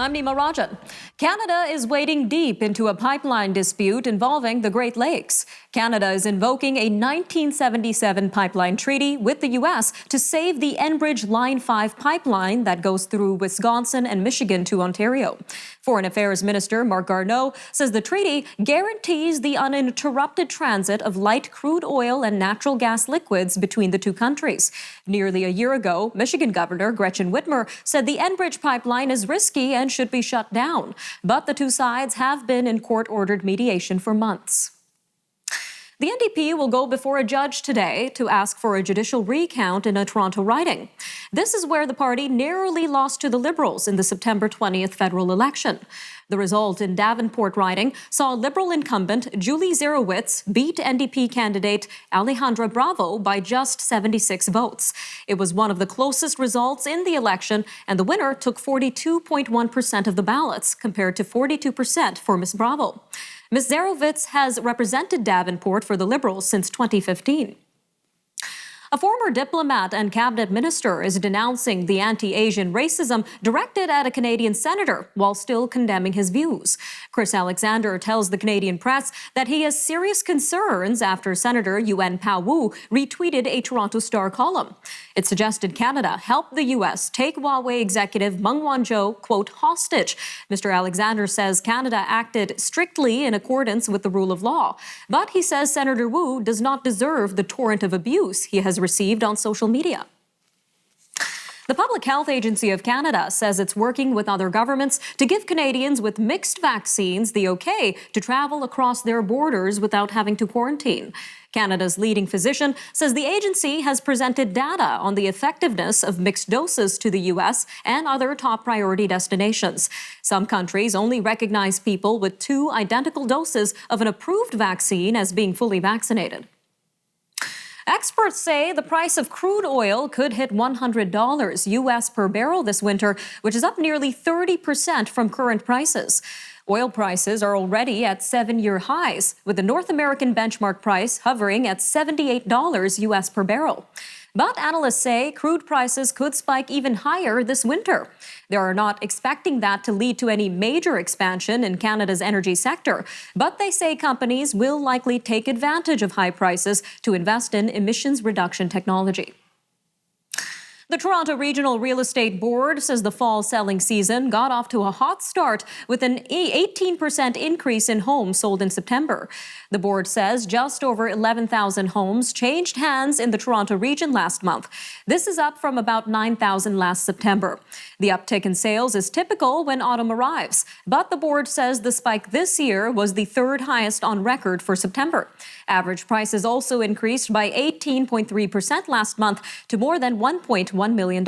I'm Nima Rajan. Canada is wading deep into a pipeline dispute involving the Great Lakes. Canada is invoking a 1977 pipeline treaty with the U.S. to save the Enbridge Line 5 pipeline that goes through Wisconsin and Michigan to Ontario. Foreign Affairs Minister Marc Garneau says the treaty guarantees the uninterrupted transit of light crude oil and natural gas liquids between the two countries. Nearly a year ago, Michigan Governor Gretchen Whitmer said the Enbridge pipeline is risky and should be shut down. But the two sides have been in court-ordered mediation for months. The NDP will go before a judge today to ask for a judicial recount in a Toronto riding. This is where the party narrowly lost to the Liberals in the September 20th federal election. The result in Davenport riding saw Liberal incumbent Julie Zerowitz beat NDP candidate Alejandra Bravo by just 76 votes. It was one of the closest results in the election, and the winner took 42.1% of the ballots, compared to 42% for Ms. Bravo. Ms. Zerowitz has represented Davenport for the Liberals since 2015. A former diplomat and cabinet minister is denouncing the anti-Asian racism directed at a Canadian senator while still condemning his views. Chris Alexander tells the Canadian press that he has serious concerns after Senator Yuen Pao-Wu retweeted a Toronto Star column. It suggested Canada help the U.S. take Huawei executive Meng Wanzhou, quote, hostage. Mr. Alexander says Canada acted strictly in accordance with the rule of law. But he says Senator Wu does not deserve the torrent of abuse he has received on social media. The Public Health Agency of Canada says it's working with other governments to give Canadians with mixed vaccines the okay to travel across their borders without having to quarantine. Canada's leading physician says the agency has presented data on the effectiveness of mixed doses to the U.S. and other top priority destinations. Some countries only recognize people with 2 identical doses of an approved vaccine as being fully vaccinated. Experts say the price of crude oil could hit $100 U.S. per barrel this winter, which is up nearly 30% from current prices. Oil prices are already at 7-year highs, with the North American benchmark price hovering at $78 U.S. per barrel. But analysts say crude prices could spike even higher this winter. They are not expecting that to lead to any major expansion in Canada's energy sector, but they say companies will likely take advantage of high prices to invest in emissions reduction technology. The Toronto Regional Real Estate Board says the fall selling season got off to a hot start with an 18% increase in homes sold in September. The board says just over 11,000 homes changed hands in the Toronto region last month. This is up from about 9,000 last September. The uptick in sales is typical when autumn arrives, but the board says the spike this year was the 3rd highest on record for September. Average prices also increased by 18.3% last month to more than $1.1 million.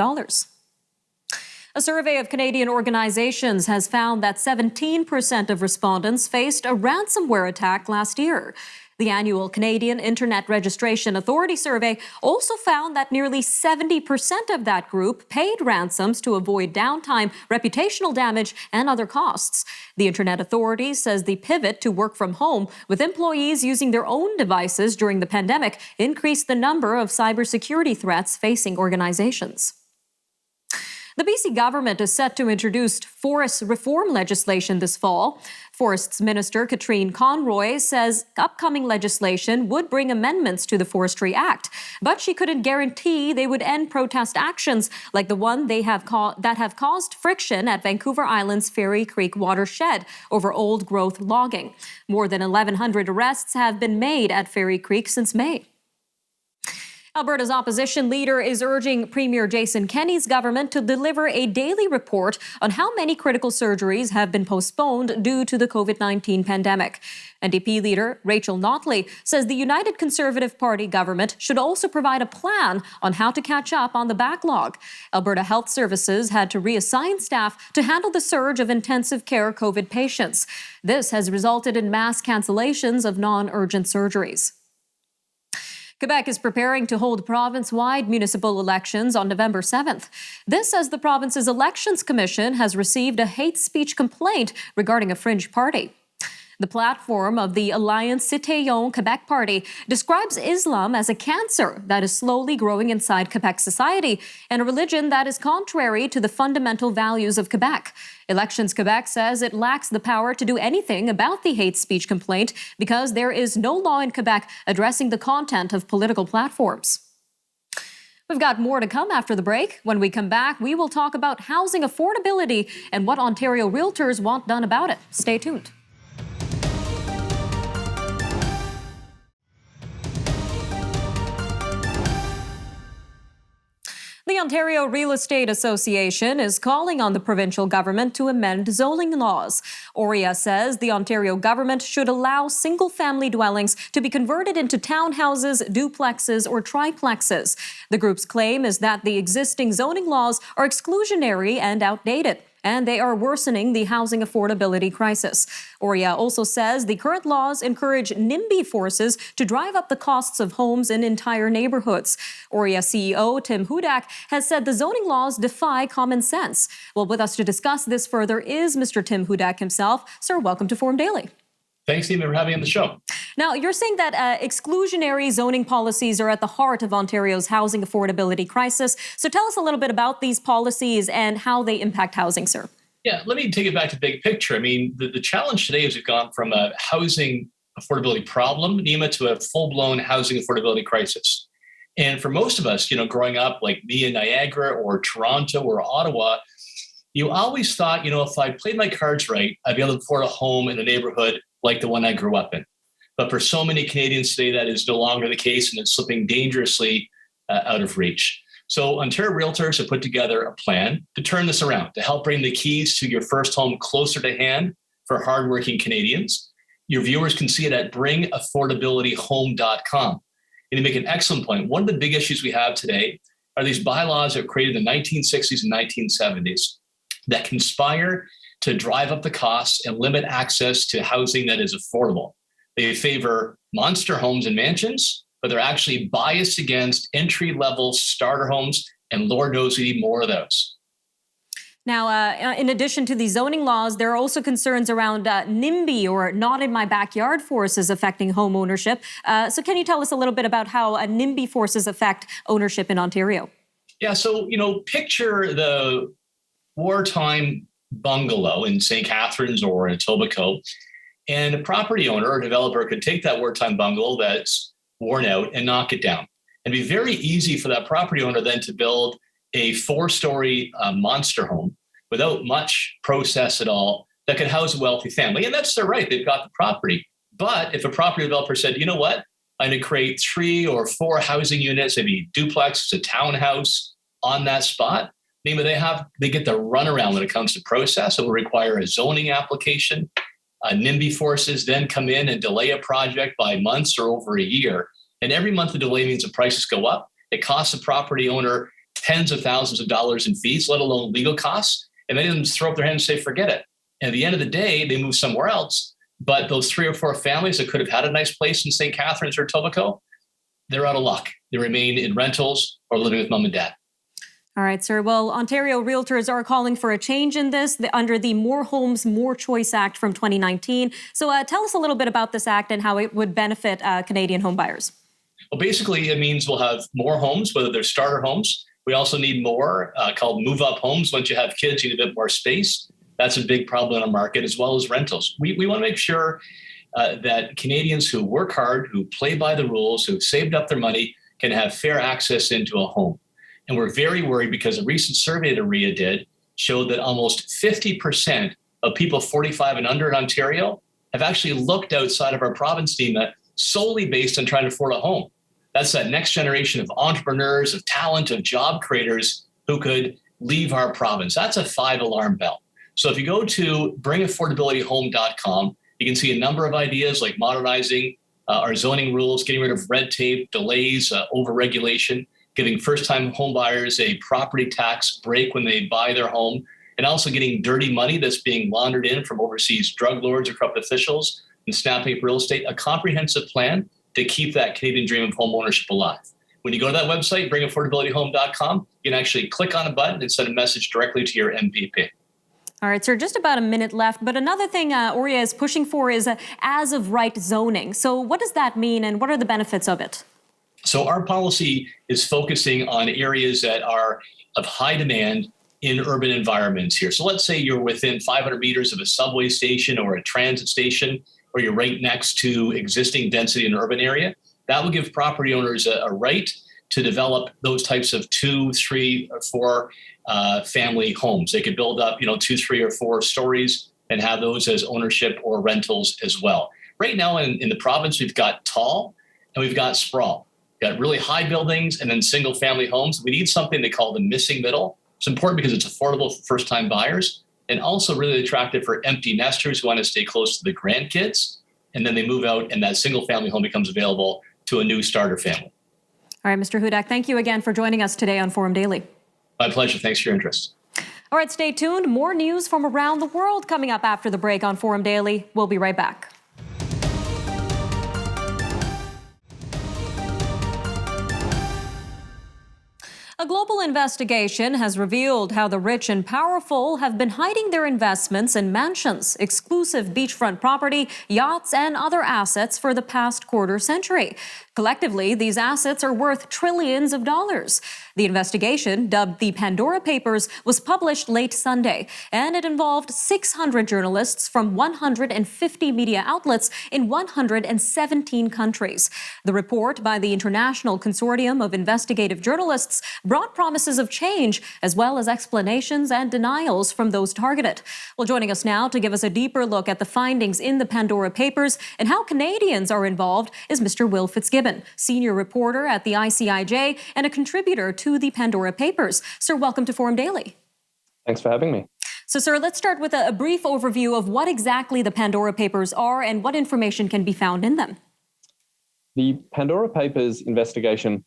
A survey of Canadian organizations has found that 17% of respondents faced a ransomware attack last year. The annual Canadian Internet Registration Authority survey also found that nearly 70% of that group paid ransoms to avoid downtime, reputational damage, and other costs. The Internet Authority says the pivot to work from home, with employees using their own devices during the pandemic, increased the number of cybersecurity threats facing organizations. The BC government is set to introduce forest reform legislation this fall. Forests Minister Katrine Conroy says upcoming legislation would bring amendments to the Forestry Act, but she couldn't guarantee they would end protest actions like the one that have caused friction at Vancouver Island's Fairy Creek watershed over old-growth logging. More than 1,100 arrests have been made at Fairy Creek since May. Alberta's opposition leader is urging Premier Jason Kenney's government to deliver a daily report on how many critical surgeries have been postponed due to the COVID-19 pandemic. NDP leader Rachel Notley says the United Conservative Party government should also provide a plan on how to catch up on the backlog. Alberta Health Services had to reassign staff to handle the surge of intensive care COVID patients. This has resulted in mass cancellations of non-urgent surgeries. Quebec is preparing to hold province-wide municipal elections on November 7th. This as the province's Elections Commission has received a hate speech complaint regarding a fringe party. The platform of the Alliance Citoyen Quebec Party describes Islam as a cancer that is slowly growing inside Quebec society and a religion that is contrary to the fundamental values of Quebec. Elections Quebec says it lacks the power to do anything about the hate speech complaint because there is no law in Quebec addressing the content of political platforms. We've got more to come after the break. When we come back, we will talk about housing affordability and what Ontario Realtors want done about it. Stay tuned. The Ontario Real Estate Association is calling on the provincial government to amend zoning laws. OREA says the Ontario government should allow single-family dwellings to be converted into townhouses, duplexes, or triplexes. The group's claim is that the existing zoning laws are exclusionary and outdated, and they are worsening the housing affordability crisis. OREA also says the current laws encourage NIMBY forces to drive up the costs of homes in entire neighborhoods. OREA CEO Tim Hudak has said the zoning laws defy common sense. Well, with us to discuss this further is Mr. Tim Hudak himself. Sir, welcome to Forum Daily. Thanks, Nima, for having me on the show. Now, you're saying that exclusionary zoning policies are at the heart of Ontario's housing affordability crisis. So tell us a little bit about these policies and how they impact housing, sir. Yeah, let me take it back to big picture. I mean, the challenge today is we've gone from a housing affordability problem, Nima, to a full-blown housing affordability crisis. And for most of us, growing up like me in Niagara or Toronto or Ottawa, you always thought, if I played my cards right, I'd be able to afford a home in a neighborhood like the one I grew up in. But for so many Canadians today, that is no longer the case, and it's slipping dangerously out of reach. So Ontario Realtors have put together a plan to turn this around, to help bring the keys to your first home closer to hand for hardworking Canadians. Your viewers can see it at bringaffordabilityhome.com. And you make an excellent point. One of the big issues we have today are these bylaws that were created in the 1960s and 1970s that conspire to drive up the costs and limit access to housing that is affordable. They favor monster homes and mansions, but they're actually biased against entry-level starter homes, and Lord knows we need more of those. Now, in addition to the zoning laws, there are also concerns around NIMBY, or not in my backyard forces, affecting home ownership. So can you tell us a little bit about how NIMBY forces affect ownership in Ontario? Yeah, so, picture the wartime bungalow in St. Catharines or in Etobicoke, and a property owner or developer could take that wartime bungalow that's worn out and knock it down. And it'd be very easy for that property owner then to build a 4-story monster home without much process at all that could house a wealthy family. And that's their right. They've got the property. But if a property developer said, you know what, I'm going to create 3 or 4 housing units, maybe duplex, a townhouse on that spot, they get the runaround when it comes to process. It will require a zoning application. NIMBY forces then come in and delay a project by months or over a year. And every month the delay means the prices go up. It costs the property owner tens of thousands of dollars in fees, let alone legal costs. And many of them just throw up their hands and say, forget it. And at the end of the day, they move somewhere else. But those 3 or 4 families that could have had a nice place in St. Catharines or Etobicoke, they're out of luck. They remain in rentals or living with mom and dad. All right, sir. Well, Ontario Realtors are calling for a change in this under the More Homes, More Choice Act from 2019. So tell us a little bit about this act and how it would benefit Canadian homebuyers. Well, basically, it means we'll have more homes, whether they're starter homes. We also need more called move-up homes. Once you have kids, you need a bit more space. That's a big problem in our market, as well as rentals. We want to make sure that Canadians who work hard, who play by the rules, who've saved up their money, can have fair access into a home. And we're very worried because a recent survey that RIA did showed that almost 50% of people 45 and under in Ontario have actually looked outside of our province, Nima, solely based on trying to afford a home. That's that next generation of entrepreneurs, of talent, of job creators who could leave our province. That's a 5-alarm bell. So if you go to bringaffordabilityhome.com, you can see a number of ideas like modernizing our zoning rules, getting rid of red tape, delays, overregulation, giving first-time home buyers a property tax break when they buy their home, and also getting dirty money that's being laundered in from overseas drug lords or corrupt officials and snapping up real estate, a comprehensive plan to keep that Canadian dream of home ownership alive. When you go to that website, bringaffordabilityhome.com, you can actually click on a button and send a message directly to your MPP. All right, sir, just about a minute left. But another thing Oria is pushing for is as-of-right zoning. So what does that mean, and what are the benefits of it? So our policy is focusing on areas that are of high demand in urban environments here. So let's say you're within 500 meters of a subway station or a transit station, or you're right next to existing density in an urban area. That will give property owners a right to develop those types of 2, 3, or 4 family homes. They could build up, 2, 3, or 4 stories and have those as ownership or rentals as well. Right now in the province, we've got tall and we've got sprawl. We've got really high buildings and then single family homes. We need something they call the missing middle. It's important because it's affordable for first-time buyers and also really attractive for empty nesters who want to stay close to the grandkids. And then they move out and that single family home becomes available to a new starter family. All right, Mr. Hudak, thank you again for joining us today on Forum Daily. My pleasure. Thanks for your interest. All right, stay tuned. More news from around the world coming up after the break on Forum Daily. We'll be right back. A global investigation has revealed how the rich and powerful have been hiding their investments in mansions, exclusive beachfront property, yachts, and other assets for the past quarter century. Collectively, these assets are worth trillions of dollars. The investigation, dubbed the Pandora Papers, was published late Sunday, and it involved 600 journalists from 150 media outlets in 117 countries. The report by the International Consortium of Investigative Journalists brought promises of change, as well as explanations and denials from those targeted. Well, joining us now to give us a deeper look at the findings in the Pandora Papers and how Canadians are involved is Mr. Will Fitzgibbon, senior reporter at the ICIJ and a contributor to the Pandora Papers. Sir, welcome to Forum Daily. Thanks for having me. So, sir, let's start with a brief overview of what exactly the Pandora Papers are and what information can be found in them. The Pandora Papers investigation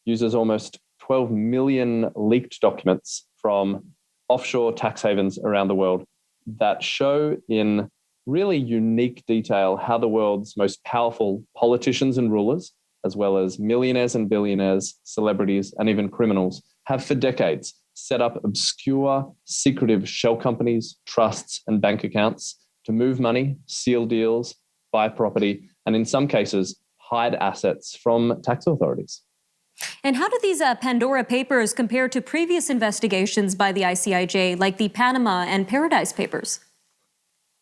uses almost 12 million leaked documents from offshore tax havens around the world that show in really unique detail how the world's most powerful politicians and rulers, as well as millionaires and billionaires, celebrities, and even criminals, have for decades set up obscure, secretive shell companies, trusts, and bank accounts to move money, seal deals, buy property, and in some cases, hide assets from tax authorities. And how do these Pandora Papers compare to previous investigations by the ICIJ, like the Panama and Paradise Papers?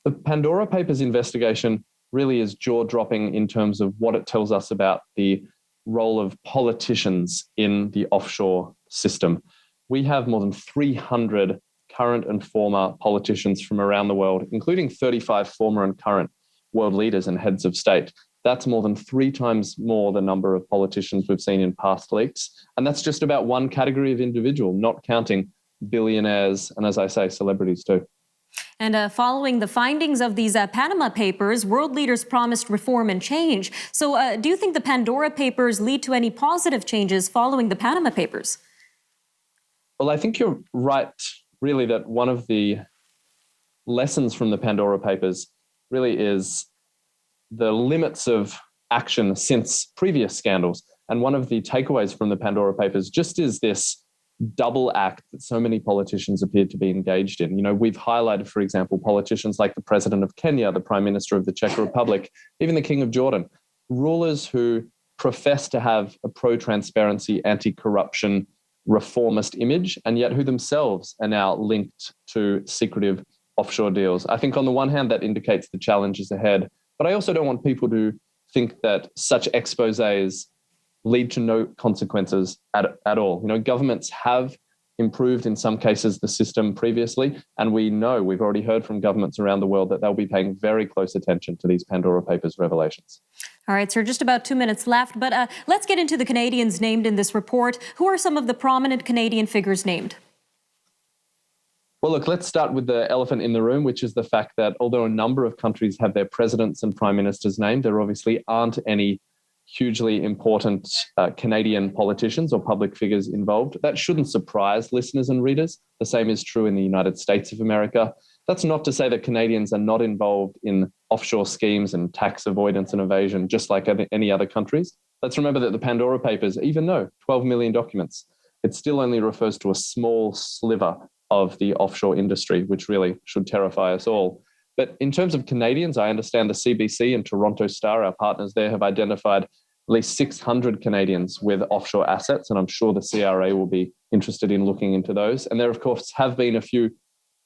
The Pandora Papers investigation really is jaw-dropping in terms of what it tells us about the role of politicians in the offshore system. We have more than 300 current and former politicians from around the world, including 35 former and current world leaders and heads of state. That's more than 3 times more the number of politicians we've seen in past leaks. And that's just about one category of individual, not counting billionaires and, as I say, celebrities too. And following the findings of these Panama Papers, world leaders promised reform and change. So do you think the Pandora Papers lead to any positive changes following the Panama Papers? Well, I think you're right, really, that one of the lessons from the Pandora Papers really is the limits of action since previous scandals. And one of the takeaways from the Pandora Papers just is this double act that so many politicians appear to be engaged in. You know, we've highlighted, for example, politicians like the president of Kenya, the prime minister of the Czech Republic, even the king of Jordan, rulers who profess to have a pro-transparency, anti-corruption, reformist image, and yet who themselves are now linked to secretive offshore deals. I think on the one hand, that indicates the challenges ahead, but I also don't want people to think that such exposés lead to no consequences at all. You know, governments have improved in some cases the system previously, and we've already heard from governments around the world that they'll be paying very close attention to these Pandora Papers revelations. All right, sir, just about 2 minutes left, but let's get into the Canadians named in this report. Who are some of the prominent Canadian figures named? Well, look, let's start with the elephant in the room, which is the fact that although a number of countries have their presidents and prime ministers named, there obviously aren't any hugely important Canadian politicians or public figures involved. That shouldn't surprise listeners and readers. The same is true in the United States of America. That's not to say that Canadians are not involved in offshore schemes and tax avoidance and evasion, just like any other countries. Let's remember that the Pandora Papers, even though 12 million documents, it still only refers to a small sliver of the offshore industry, which really should terrify us all. But in terms of Canadians, I understand the CBC and Toronto Star, our partners there, have identified at least 600 Canadians with offshore assets, and I'm sure the CRA will be interested in looking into those. And there, of course, have been a few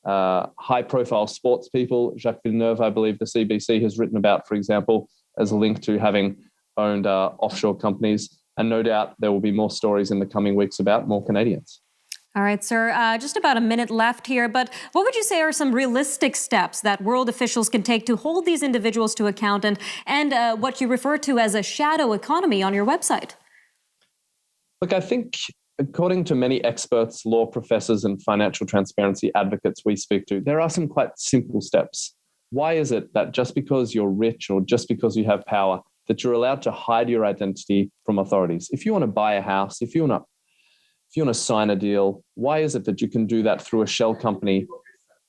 high-profile sports people. Jacques Villeneuve, I believe the CBC has written about, for example, as a link to having owned offshore companies. And no doubt there will be more stories in the coming weeks about more Canadians. All right, sir, just about a minute left here, but what would you say are some realistic steps that world officials can take to hold these individuals to account and what you refer to as a shadow economy on your website? Look, I think according to many experts, law professors, and financial transparency advocates we speak to, there are some quite simple steps. Why is it that just because you're rich or just because you have power, that you're allowed to hide your identity from authorities? If you want to buy a house, if you want to sign a deal, why is it that you can do that through a shell company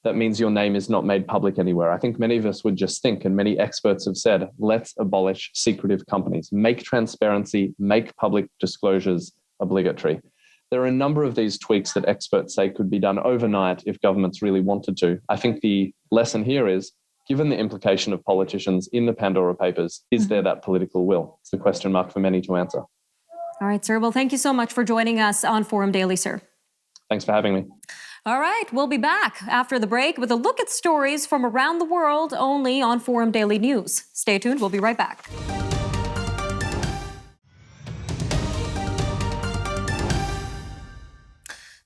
that means your name is not made public anywhere? I think many of us would just think, and many experts have said, let's abolish secretive companies, make transparency, make public disclosures obligatory. There are a number of these tweaks that experts say could be done overnight if governments really wanted to. I think the lesson here is, given the implication of politicians in the Pandora Papers, is there that political will? It's the question mark for many to answer. All right, sir. Well, thank you so much for joining us on Forum Daily, sir. Thanks for having me. All right, we'll be back after the break with a look at stories from around the world only on Forum Daily News. Stay tuned. We'll be right back.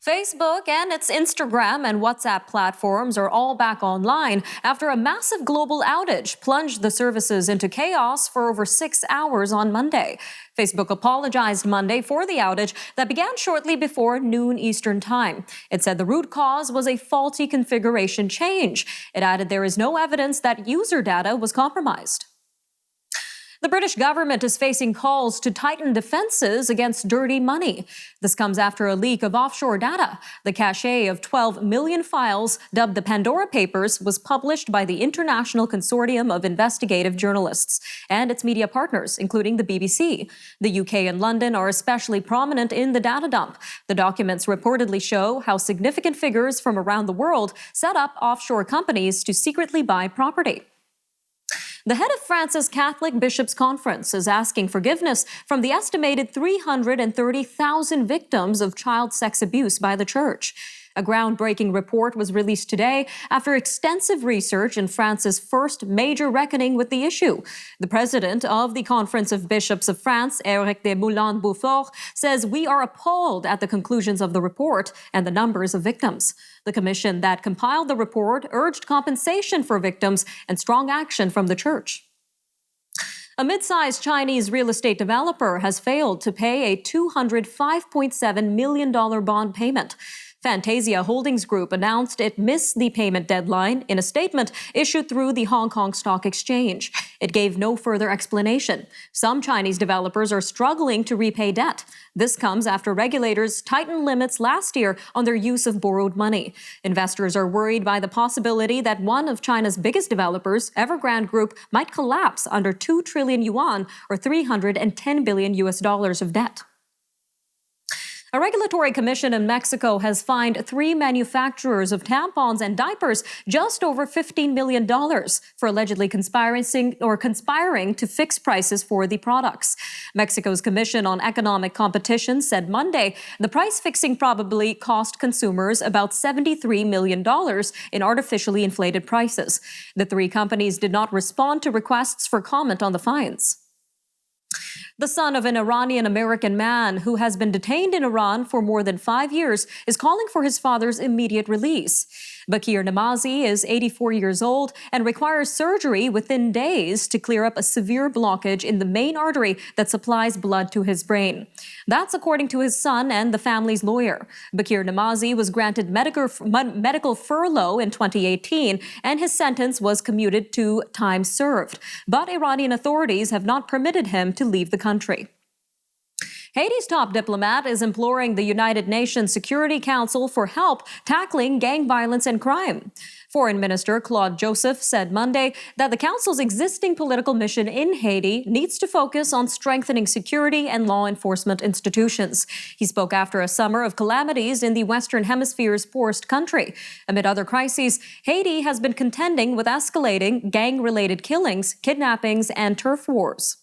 Facebook and its Instagram and WhatsApp platforms are all back online after a massive global outage plunged the services into chaos for over 6 hours on Monday. Facebook apologized Monday for the outage that began shortly before noon Eastern Time. It said the root cause was a faulty configuration change. It added there is no evidence that user data was compromised. The British government is facing calls to tighten defenses against dirty money. This comes after a leak of offshore data. The cache of 12 million files, dubbed the Pandora Papers, was published by the International Consortium of Investigative Journalists and its media partners, including the BBC. The UK and London are especially prominent in the data dump. The documents reportedly show how significant figures from around the world set up offshore companies to secretly buy property. The head of France's Catholic Bishops' Conference is asking forgiveness from the estimated 330,000 victims of child sex abuse by the church. A groundbreaking report was released today after extensive research in France's first major reckoning with the issue. The president of the Conference of Bishops of France, Éric de Moulin-Beaufort, says we are appalled at the conclusions of the report and the numbers of victims. The commission that compiled the report urged compensation for victims and strong action from the church. A mid-sized Chinese real estate developer has failed to pay a $205.7 million bond payment. Fantasia Holdings Group announced it missed the payment deadline in a statement issued through the Hong Kong Stock Exchange. It gave no further explanation. Some Chinese developers are struggling to repay debt. This comes after regulators tightened limits last year on their use of borrowed money. Investors are worried by the possibility that one of China's biggest developers, Evergrande Group, might collapse under 2 trillion yuan or $310 billion of debt. A regulatory commission in Mexico has fined 3 manufacturers of tampons and diapers just over $15 million for allegedly conspiring to fix prices for the products. Mexico's Commission on Economic Competition said Monday the price fixing probably cost consumers about $73 million in artificially inflated prices. The 3 companies did not respond to requests for comment on the fines. The son of an Iranian-American man who has been detained in Iran for more than 5 years is calling for his father's immediate release. Bakir Namazi is 84 years old and requires surgery within days to clear up a severe blockage in the main artery that supplies blood to his brain. That's according to his son and the family's lawyer. Bakir Namazi was granted medical furlough in 2018, and his sentence was commuted to time served. But Iranian authorities have not permitted him to leave the country. Haitis' top diplomat is imploring the United Nations Security Council for help tackling gang violence and crime. Foreign Minister Claude Joseph said Monday that the Council's existing political mission in Haiti needs to focus on strengthening security and law enforcement institutions. He spoke after a summer of calamities in the Western Hemisphere's poorest country. Amid other crises, Haiti has been contending with escalating gang-related killings, kidnappings, and turf wars.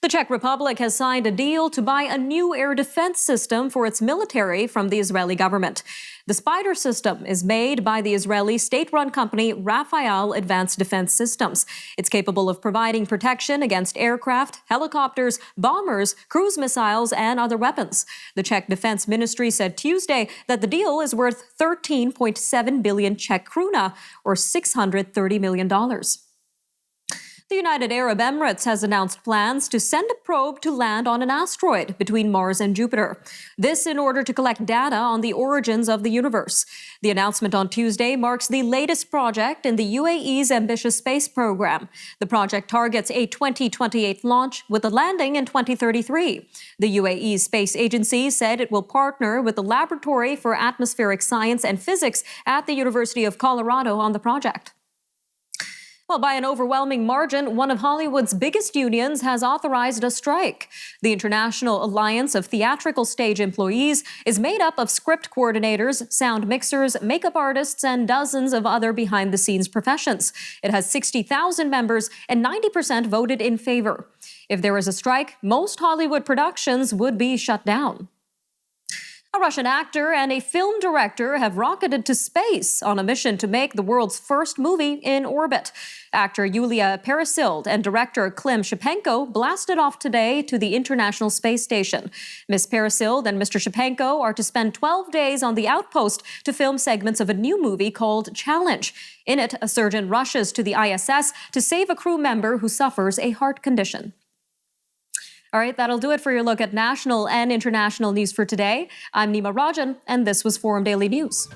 The Czech Republic has signed a deal to buy a new air defense system for its military from the Israeli government. The Spider system is made by the Israeli state-run company Rafael Advanced Defense Systems. It's capable of providing protection against aircraft, helicopters, bombers, cruise missiles, and other weapons. The Czech Defense Ministry said Tuesday that the deal is worth 13.7 billion Czech krona, or $630 million. The United Arab Emirates has announced plans to send a probe to land on an asteroid between Mars and Jupiter. This in order to collect data on the origins of the universe. The announcement on Tuesday marks the latest project in the UAE's ambitious space program. The project targets a 2028 launch with a landing in 2033. The UAE Space Agency said it will partner with the Laboratory for Atmospheric Science and Physics at the University of Colorado on the project. Well, by an overwhelming margin, one of Hollywood's biggest unions has authorized a strike. The International Alliance of Theatrical Stage Employees is made up of script coordinators, sound mixers, makeup artists, and dozens of other behind-the-scenes professions. It has 60,000 members, and 90% voted in favor. If there is a strike, most Hollywood productions would be shut down. A Russian actor and a film director have rocketed to space on a mission to make the world's first movie in orbit. Actor Yulia Peresild and director Klim Shipenko blasted off today to the International Space Station. Ms. Peresild and Mr. Shipenko are to spend 12 days on the outpost to film segments of a new movie called Challenge. In it, a surgeon rushes to the ISS to save a crew member who suffers a heart condition. All right, that'll do it for your look at national and international news for today. I'm Nima Rajan, and this was Forum Daily News.